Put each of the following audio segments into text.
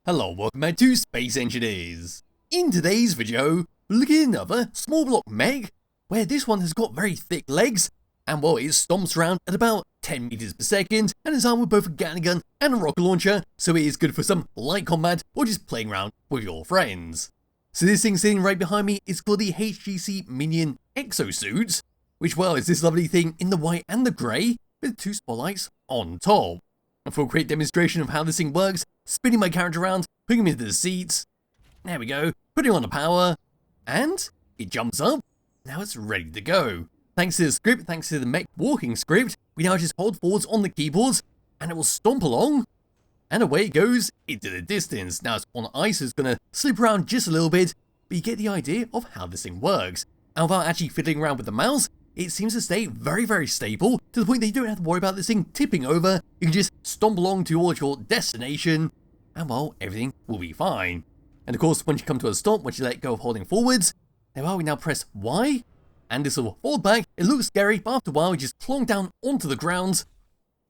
Hello, welcome back to Space Engineers. In today's video, we're looking at another small block mech, where this one has got very thick legs, and well, it stomps around at about 10 meters per second, and is armed with both a gatling gun and a rocket launcher, so it is good for some light combat or just playing around with your friends. So this thing sitting right behind me is called the HGC Minion Exosuit, which well is this lovely thing in the white and the grey, with two spotlights on top. And for a quick demonstration of how this thing works, spinning my character around, putting him into the seats, there we go, putting on the power, and it jumps up, now it's ready to go. Thanks to the script, thanks to the mech walking script, we now just hold forwards on the keyboards, and it will stomp along, and away it goes into the distance. Now it's on ice, so it's going to slip around just a little bit, but you get the idea of how this thing works. And without actually fiddling around with the mouse, it seems to stay very stable, to the point that you don't have to worry about this thing tipping over. You can just stomp along towards your destination, and well, everything will be fine. And of course, once you come to a stop, once you let go of holding forwards, there we now press Y, and this will fall back. It looks scary, but after a while, you just clonk down onto the ground,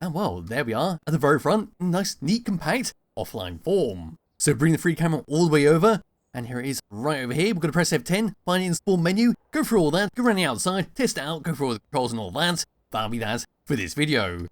and well, there we are, at the very front, in nice, neat, compact, offline form. So bring the free camera all the way over, and here it is right over here. We're going to press F10, find it in the spawn menu, go through all that, go around the outside, test it out, go through all the controls and all that. That'll be that for this video.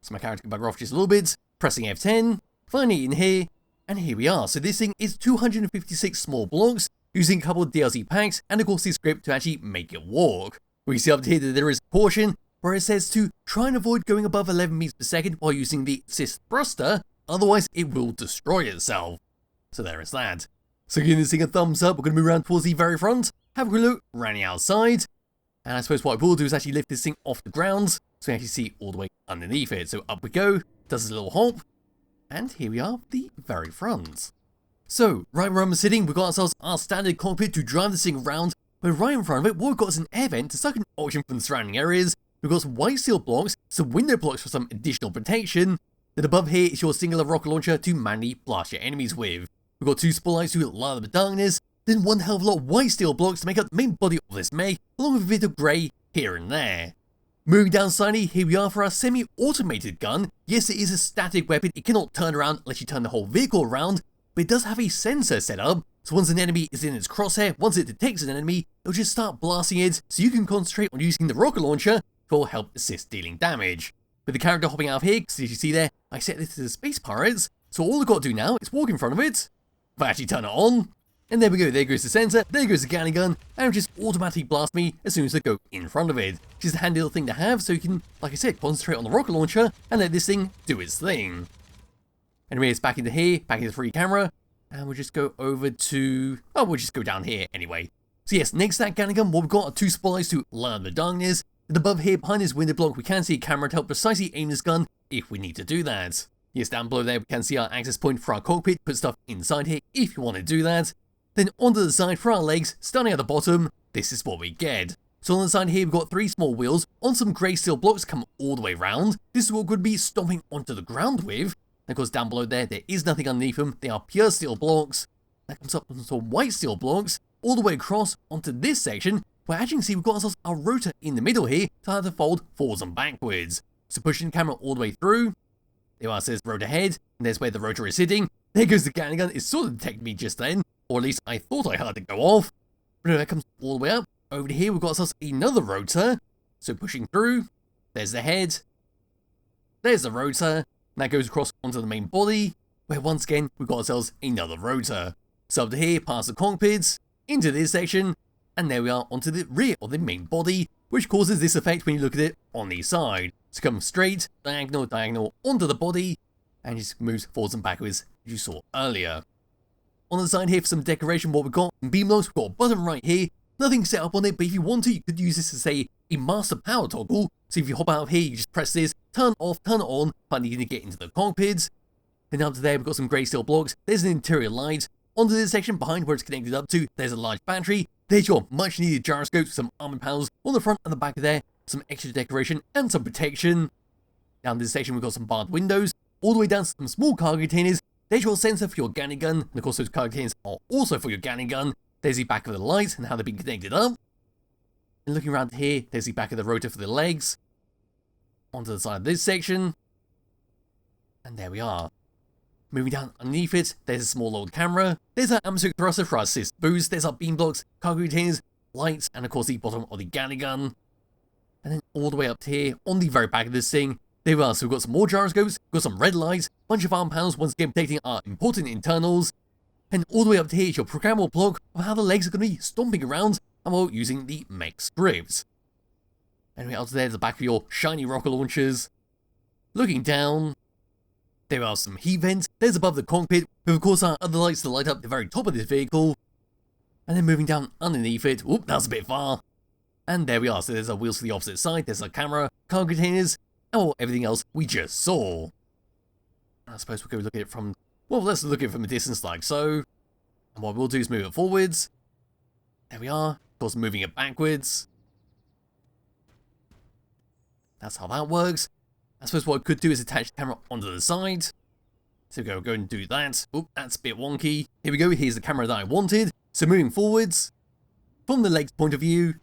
So my character can bugger off just a little bit, pressing F10, finding it in here, and here we are. So this thing is 256 small blocks, using a couple of DLC packs, and of course the script to actually make it walk. We see up here that there is a portion where it says to try and avoid going above 11 meters per second while using the assist thruster, otherwise it will destroy itself. So there is that. So giving this thing a thumbs up, we're going to move around towards the very front, have a quick look around the outside, and I suppose what I will do is actually lift this thing off the ground, so we actually see all the way underneath it. So up we go, does a little hop, and here we are, the very front. So, right where I'm sitting, we've got ourselves our standard cockpit to drive this thing around, but right in front of it, what we've got is an air vent to suck in oxygen from the surrounding areas. We've got some white steel blocks, some window blocks for some additional protection, then above here is your singular rocket launcher to manually blast your enemies with. We've got two spotlights to light up the darkness, then one hell of a lot of white steel blocks to make up the main body of this mech, along with a bit of grey here and there. Moving down slightly, here we are for our semi-automated gun. Yes, it is a static weapon, it cannot turn around unless you turn the whole vehicle around, but it does have a sensor set up, so once an enemy is in its crosshair, once it detects an enemy, it'll just start blasting it, so you can concentrate on using the rocket launcher for help assist dealing damage. With the character hopping out of here, because as you see there, I set this to the Space Pirates, so all I've got to do now is walk in front of it, if I actually turn it on, and there we go, there goes the sensor, there goes the gatling gun, and it'll just automatically blast me as soon as I go in front of it. Just a handy little thing to have, so you can, like I said, concentrate on the rocket launcher, and let this thing do its thing. Anyway, it's back into here, back into the free camera, and we'll just go over to, oh, we'll just go down here anyway. So yes, next to that gatling gun, what we've got are two spotlights to light up the darkness, and above here, behind this window block, we can see a camera to help precisely aim this gun, if we need to do that. Yes, down below there we can see our access point for our cockpit, put stuff inside here if you want to do that. Then onto the side for our legs, starting at the bottom, this is what we get. So on the side here we've got three small wheels on some grey steel blocks come all the way round. This is what we're going to be stomping onto the ground with. And of course down below there is nothing underneath them, they are pure steel blocks. That comes up onto some white steel blocks, all the way across onto this section, where as you can see we've got ourselves our rotor in the middle here to have to fold forwards and backwards. So pushing the camera all the way through. There it says rotor head, and there's where the rotor is sitting. There goes the gatling gun, it sort of detected me just then, or at least I thought I heard it go off. But no, that comes all the way up. Over here we've got ourselves another rotor, so pushing through, there's the head, there's the rotor, and that goes across onto the main body, where once again we've got ourselves another rotor. So up to here, past the cockpits, into this section, and there we are onto the rear of the main body, which causes this effect when you look at it on the side. So come straight, diagonal onto the body, and just moves forwards and backwards as you saw earlier. On the side here for some decoration, what we've got in beamlocks, we've got a button right here, nothing set up on it, but if you want to, you could use this as a master power toggle. So if you hop out of here, you just press this, turn off, turn it on, finally you need to get into the cockpits. Then up to there, we've got some grey steel blocks, there's an interior light. Onto this section behind where it's connected up to, there's a large battery. There's your much needed gyroscope, some armor panels on the front and the back of there, some extra decoration and some protection. Down this section we've got some barred windows, all the way down to some small cargo containers. There's your sensor for your gatling gun, and of course those cargo containers are also for your gatling gun. There's the back of the light and how they've been connected up. And looking around here, there's the back of the rotor for the legs. Onto the side of this section. And there we are. Moving down underneath it, there's a small old camera, there's our atmospheric thruster for our assist boost, there's our beam blocks, cargo containers, lights, and of course the bottom of the gatling gun. And then all the way up to here, on the very back of this thing, there we are. So we've got some more gyroscopes, we've got some red lights, bunch of arm panels, once again protecting our important internals. And all the way up to here is your programmable block of how the legs are going to be stomping around, and while using the mech script. Anyway, up there's the back of your shiny rocket launchers. Looking down, there are some heat vents, there's above the cockpit, with of course our other lights to light up the very top of this vehicle. And then moving down underneath it, whoop, that's a bit far. And there we are, so there's our wheels to the opposite side, there's our camera, cargo containers, and everything else we just saw. I suppose we'll go look at it from, well, let's look at it from a distance like so. And what we'll do is move it forwards. There we are, of course moving it backwards. That's how that works. I suppose what I could do is attach the camera onto the side. So go and do that. Oop, that's a bit wonky. Here we go, here's the camera that I wanted. So moving forwards, from the leg's point of view,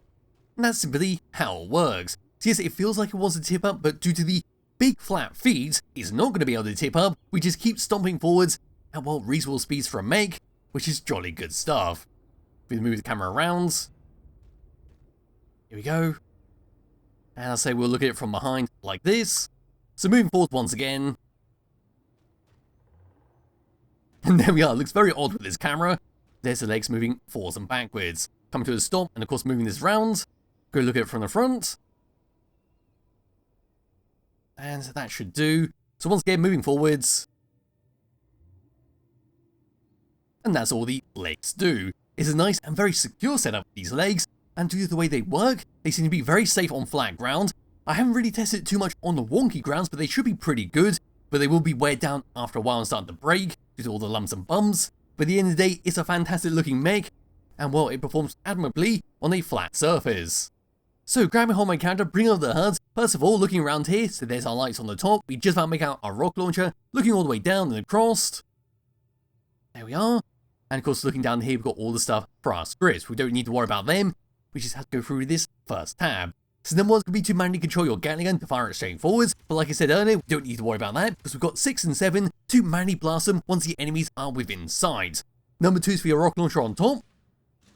and that's simply how it works. So yes, it feels like it wants to tip up, but due to the big flat feet, it's not going to be able to tip up. We just keep stomping forwards at well reasonable speeds for a mech, which is jolly good stuff. We move the camera around. Here we go. And I'll say we'll look at it from behind like this. So moving forward once again. And there we are, it looks very odd with this camera. There's the legs moving forwards and backwards. Coming to a stop, and of course moving this round. Go look at it from the front. And that should do. So once again, moving forwards. And that's all the legs do. It's a nice and very secure setup with these legs, and due to the way they work, they seem to be very safe on flat ground. I haven't really tested it too much on the wonky grounds, but they should be pretty good, but they will be weighed down after a while and start to break due to all the lumps and bumps. But at the end of the day, it's a fantastic looking mech, and well, it performs admirably on a flat surface. So grabbing hold of my character, bring up the HUD. First of all, looking around here, so there's our lights on the top. We just about make out our rocket launcher, looking all the way down and across. There we are. And of course, looking down here, we've got all the stuff for our scripts. We don't need to worry about them. We just have to go through this first tab. So then what's going to be to manually control your gatling gun to fire it straight forwards. But like I said earlier, we don't need to worry about that because we've got 6 and 7 to manually blast them once the enemies are within sight. Number 2 is for your rocket launcher on top.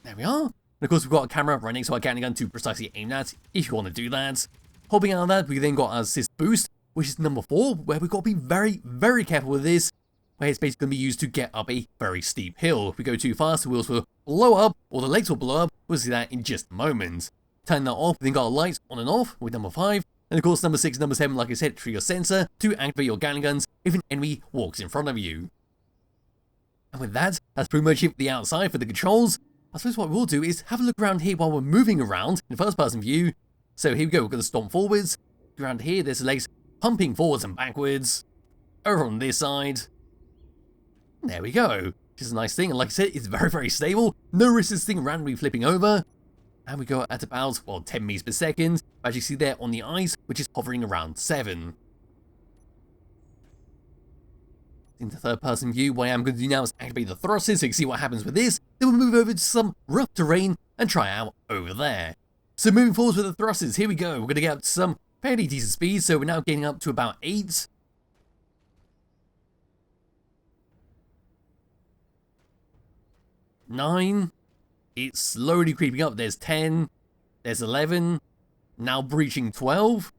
There we are. And of course, we've got a camera right next to our gatling gun to precisely aim at if you want to do that. Hopping out of that, we then got our assist boost, which is number 4, where we've got to be very, very careful with this, where it's basically going to be used to get up a very steep hill. If we go too fast, the wheels will blow up, or the legs will blow up. We'll see that in just a moment. Turn that off, we then got our lights on and off with number 5. And of course, number 6 and number 7, like I said, trigger sensor to activate your gatling guns if an enemy walks in front of you. And with that, that's pretty much it for the outside for the controls. I suppose what we'll do is have a look around here while we're moving around in first person view. So here we go, we're going to stomp forwards. Around here, there's the legs pumping forwards and backwards. Over on this side. There we go. Which is a nice thing, and like I said, it's very, very stable. No risk of this thing randomly flipping over. And we go at about, well, 10 meters per second. As you see there on the ice, which is hovering around 7. In the third person view, what I'm going to do now is activate the thrusters so you can see what happens with this. Then we'll move over to some rough terrain and try out over there. So moving forward with the thrusters, here we go. We're going to get up to some fairly decent speed, so we're now getting up to about 8. Nine. It's slowly creeping up. There's 10. There's 11. Now breaching 12.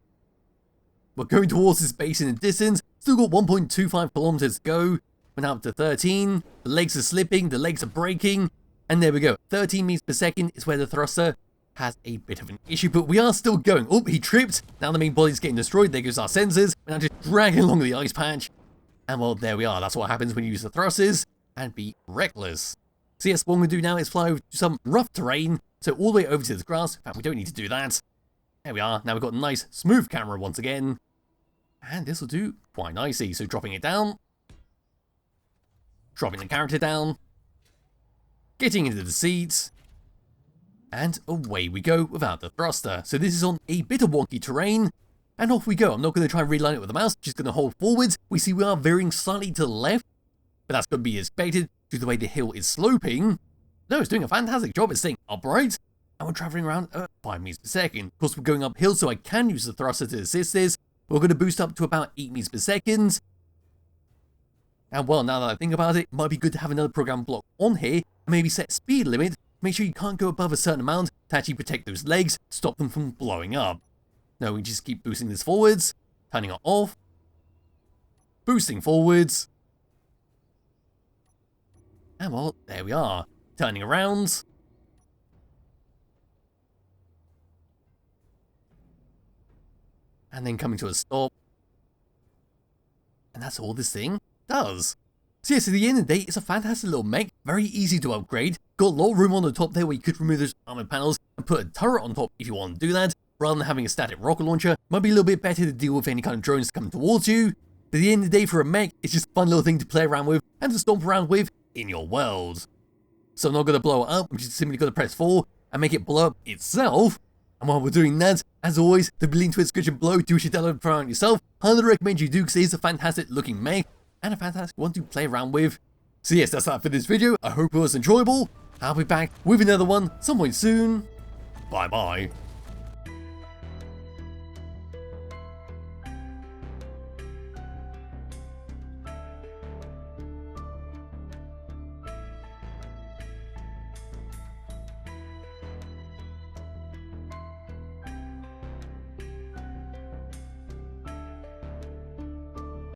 We're going towards this base in the distance. Still got 1.25 kilometers to go. We're now up to 13. The legs are slipping. The legs are breaking. And there we go. 13 meters per second is where the thruster has a bit of an issue. But we are still going. Oh, he tripped. Now the main body's getting destroyed. There goes our sensors. We're now just dragging along the ice patch. And well, there we are. That's what happens when you use the thrusters and be reckless. So yes, what I'm going to do now is fly over to some rough terrain, so all the way over to this grass. In fact, we don't need to do that. There we are. Now we've got a nice, smooth camera once again. And this will do quite nicely. So dropping it down. Dropping the character down. Getting into the seat. And away we go without the thruster. So this is on a bit of wonky terrain. And off we go. I'm not going to try and realign it with the mouse. Just going to hold forwards. We see we are veering slightly to the left. But that's going to be expected due to the way the hill is sloping. No, it's doing a fantastic job at staying upright. And we're traveling around at 5 meters per second. Of course, we're going uphill, so I can use the thruster to assist this. We're going to boost up to about 8 meters per second. And well, now that I think about it, it might be good to have another program block on here, and maybe set speed limit, make sure you can't go above a certain amount to actually protect those legs, stop them from blowing up. Now we just keep boosting this forwards, turning it off, boosting forwards, and well, there we are, turning around, and then coming to a stop, and that's all this thing does. So yes, at the end of the day, it's a fantastic little mech, very easy to upgrade, got a lot of room on the top there where you could remove those armored panels and put a turret on top if you want to do that, rather than having a static rocket launcher. Might be a little bit better to deal with any kind of drones coming towards you, but at the end of the day for a mech, it's just a fun little thing to play around with and to stomp around with in your world. So I'm not going to blow it up, I'm just simply going to press 4 and make it blow up itself. And while we're doing that, as always, the link to the description below, do what you download and try it yourself. Highly recommend you do because it is a fantastic looking mech and a fantastic one to play around with. So yes, that's that for this video. I hope it was enjoyable. I'll be back with another one some point soon. Bye bye.